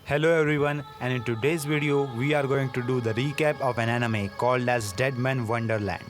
Hello everyone, and in today's video we are going to do the recap of an anime called as Deadman Wonderland.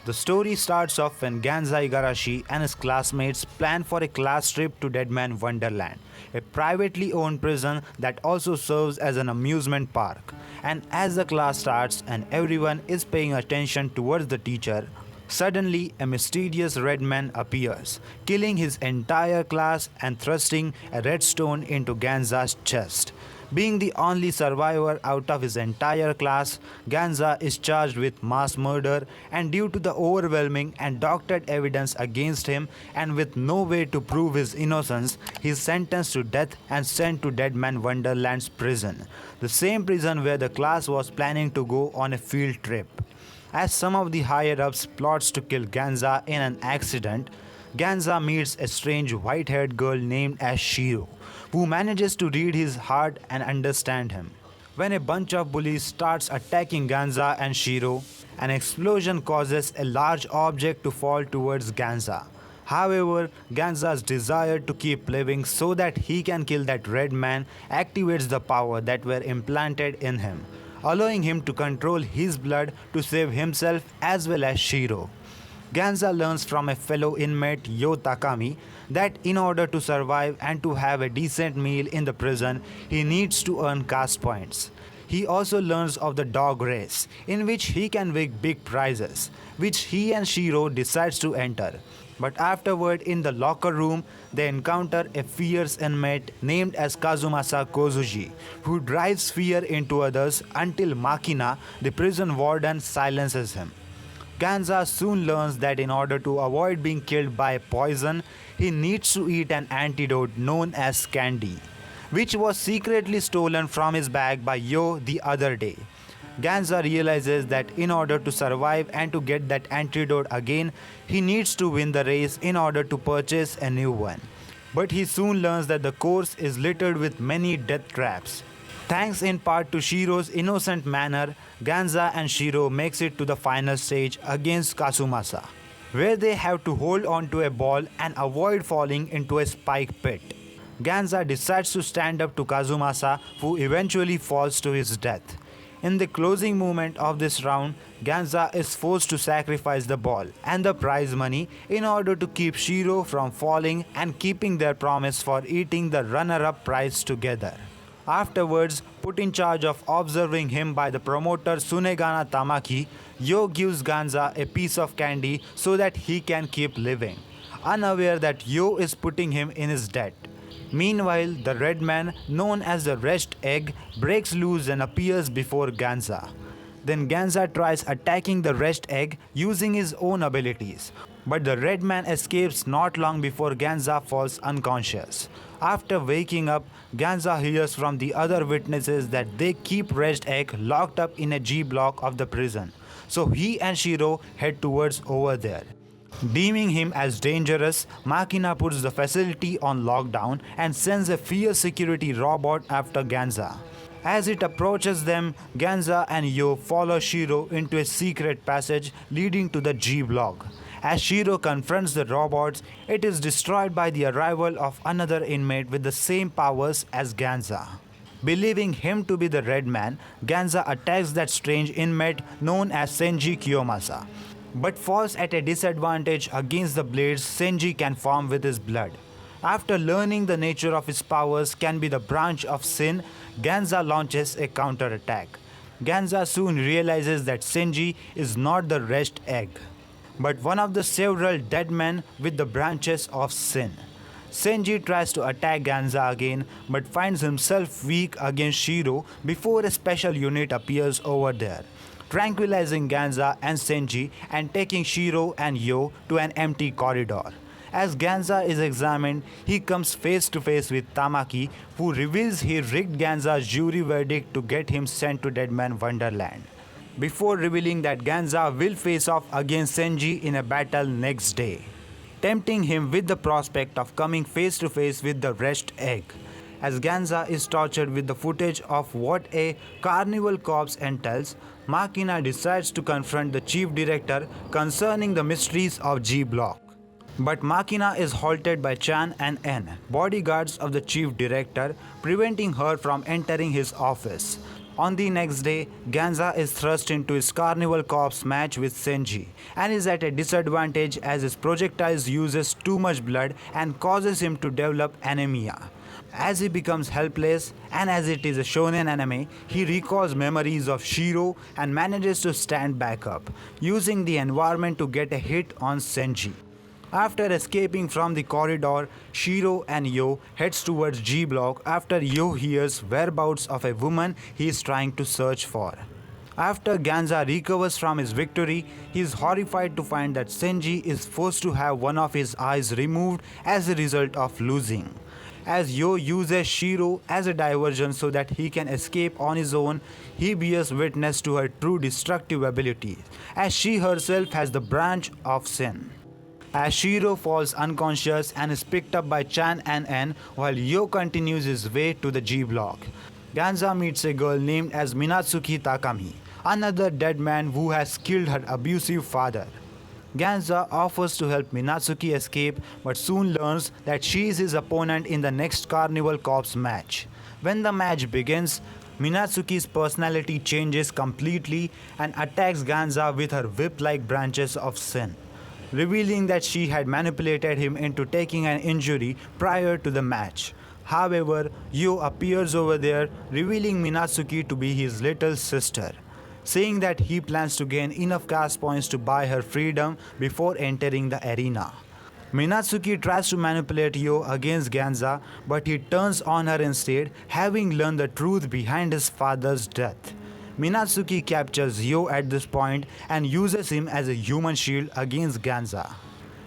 The story starts off when Ganta Igarashi and his classmates plan for a class trip to Deadman Wonderland, a privately owned prison that also serves as an amusement park. And as the class starts and everyone is paying attention towards the teacher, suddenly a mysterious red man appears, killing his entire class and thrusting a red stone into Ganza's chest. Being the only survivor out of his entire class, Ganta is charged with mass murder, and due to the overwhelming and doctored evidence against him and with no way to prove his innocence, he is sentenced to death and sent to Deadman Wonderland's prison, the same prison where the class was planning to go on a field trip. As some of the higher-ups plots to kill Ganta in an accident, Ganta meets a strange white-haired girl named as Shiro, who manages to read his heart and understand him. When a bunch of bullies starts attacking Ganta and Shiro, an explosion causes a large object to fall towards Ganta. However, Ganta's desire to keep living so that he can kill that red man activates the power that were implanted in him, allowing him to control his blood to save himself as well as Shiro. Ganta learns from a fellow inmate TAKAMI that in order to survive and to have a decent meal in the prison, he needs to earn caste points. He also learns of the dog race, in which he can win big prizes, which he and Shiro decides to enter. But afterward in the locker room, they encounter a fierce inmate named as KAZUMASA Kozuji, who drives fear into others until Makina, the prison warden, silences him. Ganta soon learns that in order to avoid being killed by poison, he needs to eat an antidote known as candy, which was secretly stolen from his bag by Yo the other day. Ganta realizes that in order to survive and to get that antidote again, he needs to win the race in order to purchase a new one. But he soon learns that the course is littered with many death traps. Thanks in part to Shiro's innocent manner, Ganta and Shiro makes it to the final stage against KAZUMASA, where they have to hold on to a ball and avoid falling into a spike pit. Ganta decides to stand up to KAZUMASA, who eventually falls to his death. In the closing moment of this round, Ganta is forced to sacrifice the ball and the prize money in order to keep Shiro from falling and keeping their promise for eating the runner-up prize together. Afterwards, put in charge of observing him by the promoter TSUNEGANA Tamaki, Yo gives Ganta a piece of candy so that he can keep living, unaware that Yo is putting him in his debt. Meanwhile, the red man, known as the Rest Egg, breaks loose and appears before Ganta. Then Ganta tries attacking the Rest Egg using his own abilities, but the red man escapes not long before Ganta falls unconscious. After waking up, Ganta hears from the other witnesses that they keep Rest Egg locked up in a G block of the prison, so he and Shiro head towards over there. Deeming him as dangerous, Makina puts the facility on lockdown and sends a fierce security robot after Ganta. As it approaches them, Ganta and Yo follow Shiro into a secret passage leading to the G block. As Shiro confronts the robots, it is destroyed by the arrival of another inmate with the same powers as Ganta. Believing him to be the red man, Ganta attacks that strange inmate known as SENJI KIYOMASA, but falls at a disadvantage against the blades SENJI can form with his blood. After learning the nature of his powers can be the branch of sin, Ganta launches a counterattack. Ganta soon realizes that SENJI is not the Rest Egg, but one of the several dead men with the branches of sin. SENJI tries to attack Ganta again but finds himself weak against Shiro before a special unit appears over there, tranquilizing Ganta and SENJI and taking Shiro and Yo to an empty corridor. As Ganta is examined, he comes face to face with Tamaki, who reveals he rigged Ganta's jury verdict to get him sent to Deadman Wonderland, before revealing that Ganta will face off against SENJI in a battle next day, tempting him with the prospect of coming face to face with the Rest Egg. As Ganta is tortured with the footage of what a carnival corpse entails, Makina decides to confront the chief director concerning the mysteries of G Block. But Makina is halted by Chan and N, bodyguards of the chief director, preventing her from entering his office. On the next day, Ganza is thrust into his Carnival Corps match with SENJI and is at a disadvantage as his projectiles uses too much blood and causes him to develop anemia. As he becomes helpless and as it is a shonen anime, he recalls memories of Shiro and manages to stand back up, using the environment to get a hit on SENJI. After escaping from the corridor, Shiro and Yo heads towards G block after Yo hears whereabouts of a woman he is trying to search for. After Ganza recovers from his victory, he is horrified to find that Senji is forced to have one of his eyes removed as a result of losing. As Yo uses Shiro as a diversion so that he can escape on his own, he bears witness to her true destructive abilities, as she herself has the branch of sin. As Shiro falls unconscious and is picked up by Chan and N while Yo continues his way to the G block. Ganza meets a girl named as Minatsuki Takami, another dead man who has killed her abusive father. Ganza offers to help Minatsuki escape but soon learns that she is his opponent in the next Carnival Corps match. When the match begins, Minatsuki's personality changes completely and attacks Ganza with her whip-like branches of sin, revealing that she had manipulated him into taking an injury prior to the match. However, Yo appears over there, revealing Minatsuki to be his little sister, saying that he plans to gain enough caste points to buy her freedom before entering the arena. Minatsuki tries to manipulate Yo against Ganza, but he turns on her instead, having learned the truth behind his father's death. Minatsuki captures Yo at this point and uses him as a human shield against Ganza,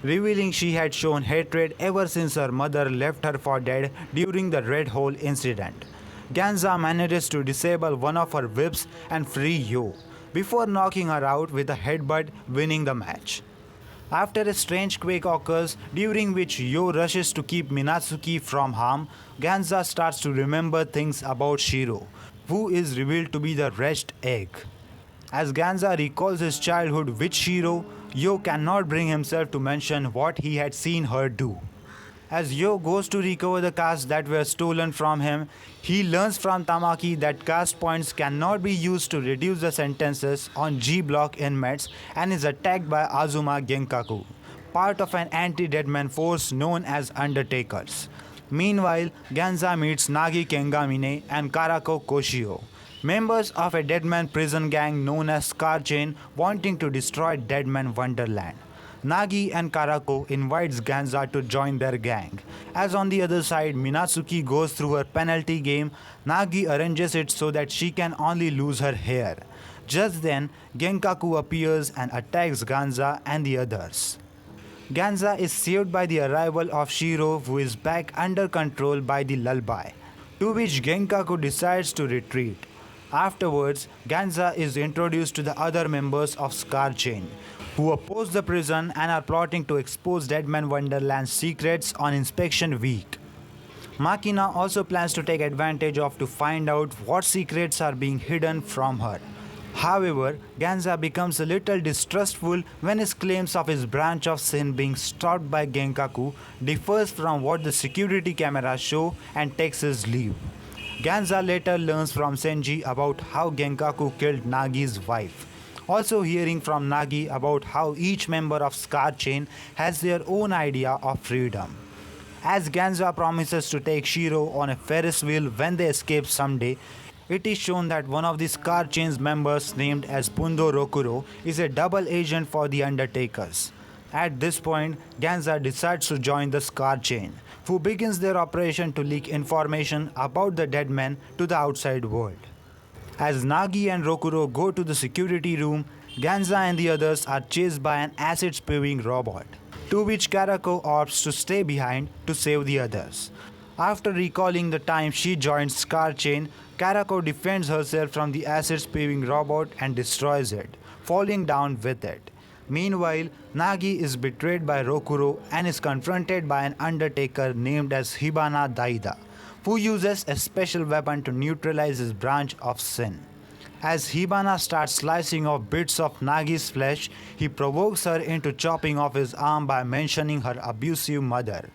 revealing she had shown hatred ever since her mother left her for dead during the Red Hole incident. Ganza manages to disable one of her whips and free Yo, before knocking her out with a headbutt, winning the match. After a strange quake occurs, during which Yo rushes to keep Minatsuki from harm, Ganza starts to remember things about Shiro, who is revealed to be the wretched egg. As Ganza recalls his childhood with Shiro, Yo cannot bring himself to mention what he had seen her do. As Yo goes to recover the castes that were stolen from him, he learns from Tamaki that caste points cannot be used to reduce the sentences on G block inmates and is attacked by Azuma Genkaku, part of an anti-Deadman force known as Undertakers. Meanwhile, Ganza meets Nagi Kengamine and Karako Koshio, members of a Deadman prison gang known as Scar Chain, wanting to destroy Deadman Wonderland. Nagi and Karako invites Ganza to join their gang. As on the other side, Minatsuki goes through her penalty game, Nagi arranges it so that she can only lose her hair. Just then, Genkaku appears and attacks Ganza and the others. Ganza is saved by the arrival of Shiro, who is back under control by the lullaby, to which Genkaku decides to retreat. Afterwards, Ganza is introduced to the other members of Scar Chain, who oppose the prison and are plotting to expose Deadman Wonderland's secrets on inspection week. Makina also plans to take advantage of to find out what secrets are being hidden from her. However, Ganza becomes a little distrustful when his claims of his branch of sin being stopped by Genkaku differs from what the security cameras show and takes his leave. Ganza later learns from Senji about how Genkaku killed Nagi's wife, also hearing from Nagi about how each member of Scar Chain has their own idea of freedom. As Ganza promises to take Shiro on a Ferris wheel when they escape someday, it is shown that one of the Scar Chain's members, named as BUNDOU ROKURO, is a double agent for the Undertakers. At this point, Ganza decides to join the Scar Chain, who begins their operation to leak information about the dead men to the outside world. As Nagi and Rokuro go to the security room, Ganza and the others are chased by an acid-spewing robot, to which Karako opts to stay behind to save the others. After recalling the time she joined Scar Chain, Karako defends herself from the acid-spewing robot and destroys it, falling down with it. Meanwhile, Nagi is betrayed by Rokuro and is confronted by an Undertaker named as HIBANA, who uses a special weapon to neutralize his branch of sin. As Hibana starts slicing off bits of Nagi's flesh, he provokes her into chopping off his arm by mentioning her abusive mother,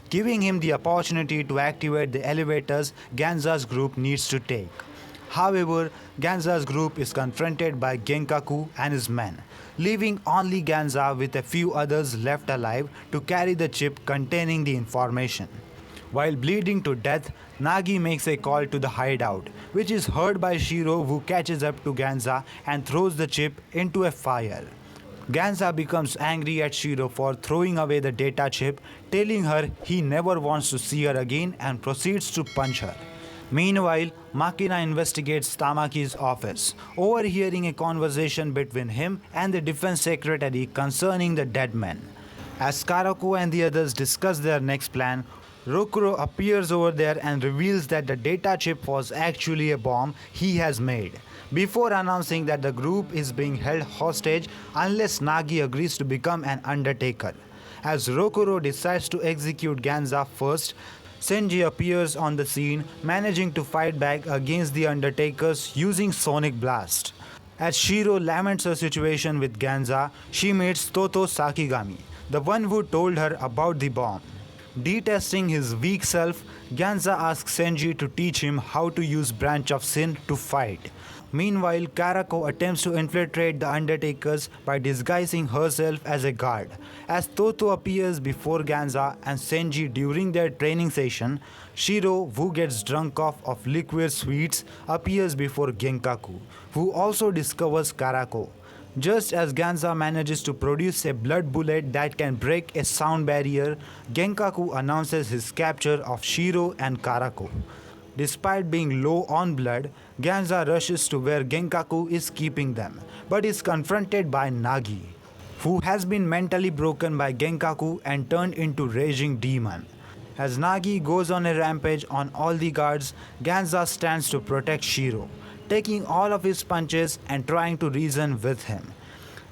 giving him the opportunity to activate the elevators Ganza's group needs to take. However, Ganza's group is confronted by Genkaku and his men, leaving only Ganza with a few others left alive to carry the chip containing the information. While bleeding to death, Nagi makes a call to the hideout, which is heard by Shiro, who catches up to Ganza and throws the chip into a fire. Ganza becomes angry at Shiro for throwing away the data chip, telling her he never wants to see her again and proceeds to punch her. Meanwhile, Makina investigates Tamaki's office, overhearing a conversation between him and the defense secretary concerning the dead men. As KARAKO and the others discuss their next plan, ROKURO appears over there and reveals that the data chip was actually a bomb he has made, before announcing that the group is being held hostage unless Nagi agrees to become an undertaker. As ROKURO decides to execute Ganza first, SENJI appears on the scene, managing to fight back against the undertakers using Sonic Blast. As Shiro laments her situation with Ganza, she meets TOTO SAKIGAMI, the one who told her about the bomb. Detesting his weak self, Ganza asks SENJI to teach him how to use Branch of Sin to fight. Meanwhile, KARAKO attempts to infiltrate the Undertakers by disguising herself as a guard. As TOTO appears before Ganza and SENJI during their training session, Shiro, who gets drunk off of liquid sweets, appears before Genkaku, who also discovers KARAKO. Just as Ganza manages to produce a blood bullet that can break a sound barrier, Genkaku announces his capture of Shiro and KARAKO. Despite being low on blood, Ganza rushes to where Genkaku is keeping them, but is confronted by Nagi, who has been mentally broken by Genkaku and turned into raging demon. As Nagi goes on a rampage on all the guards, Ganza stands to protect Shiro, taking all of his punches and trying to reason with him.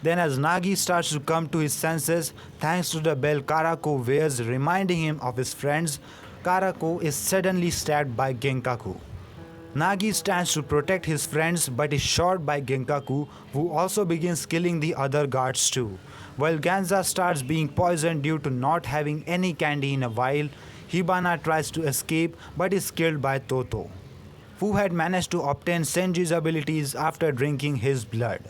Then as Nagi starts to come to his senses, thanks to the bell KARAKO wears reminding him of his friends, KARAKO is suddenly stabbed by Genkaku. Nagi stands to protect his friends but is shot by Genkaku, who also begins killing the other guards too. While Ganza starts being poisoned due to not having any candy in a while, Hibana tries to escape but is killed by TOTO, who had managed to obtain SENJI's abilities after drinking his blood.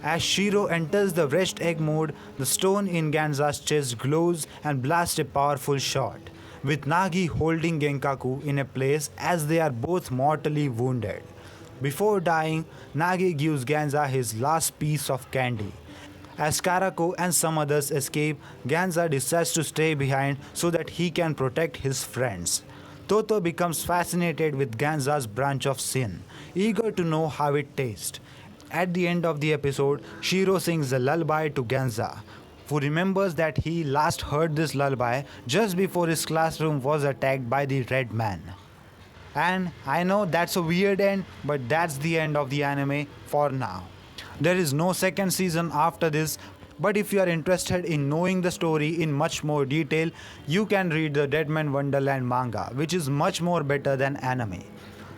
As Shiro enters the rest egg mode, the stone in Ganza's chest glows and blasts a powerful shot, with Nagi holding Genkaku in a place as they are both mortally wounded. Before dying, Nagi gives Ganza his last piece of candy. As KARAKO and some others escape, Ganza decides to stay behind so that he can protect his friends. TOTO becomes fascinated with Ganza's Branch of Sin, eager to know how it tastes. At the end of the episode, Shiro sings a lullaby to Ganza, who remembers that he last heard this lullaby just before his classroom was attacked by the REDMAN. And I know that's a weird end, but that's the end of the anime for now. There is no second season after this, but if you are interested in knowing the story in much more detail, you can read the Deadman Wonderland manga, which is much more better than anime.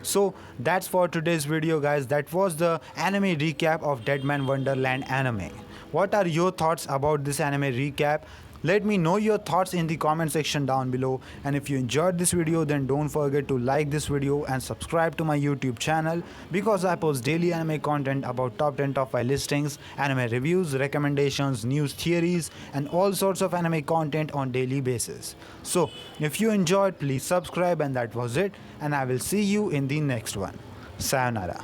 So that's for today's video, guys. That was the anime recap of Deadman Wonderland anime. What are your thoughts about this anime recap? Let me know your thoughts in the comment section down below, and if you enjoyed this video, then don't forget to like this video and subscribe to my YouTube channel, because I post daily anime content about top 10 top 5 listings, anime reviews, recommendations, news, theories, and all sorts of anime content on daily basis. So if you enjoyed, please subscribe, and that was it, and I will see you in the next one. Sayonara.